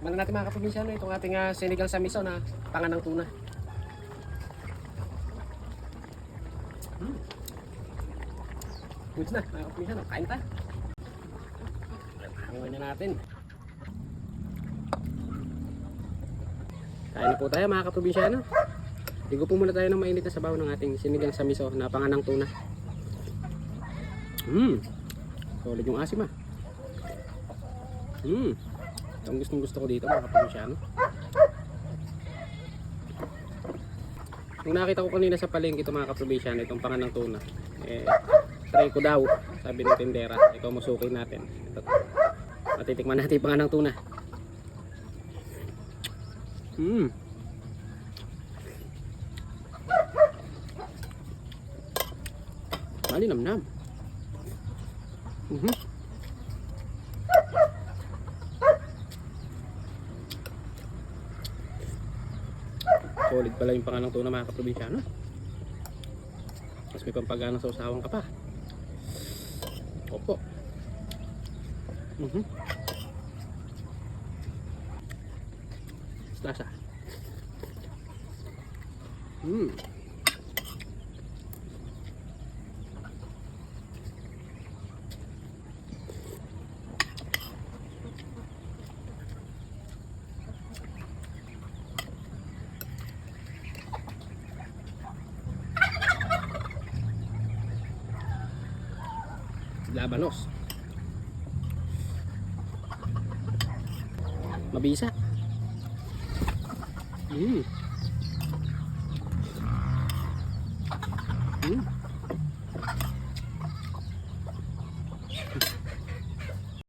Tikman na natin mga kaprobinsya itong ating sinigang sa miso na pangan ng tuna. Goods na mga kaprobinsya, kain ta. Hanguin na natin. Kain na po tayo mga kaprobinsya. Ligo po muna tayo ng mainit na sabaw ng ating sinigang sa miso na pangan ng tuna. Solid yung asim Ang gusto ko dito mga kaprobinsya. Nung nakita ko kanina sa palengke ito mga kaprobinsya, itong pangan ng tuna, try ko daw, sabi ng tindera. Ito musukin natin. Ito, matitikman natin yung pangan ng tuna. Malinamnam. Solid pala yung pangan ng tuna mga kaprobinsya. Mas may pampagana sa usawang ka pa. Opo. Lasa. Labanos. Mabisa.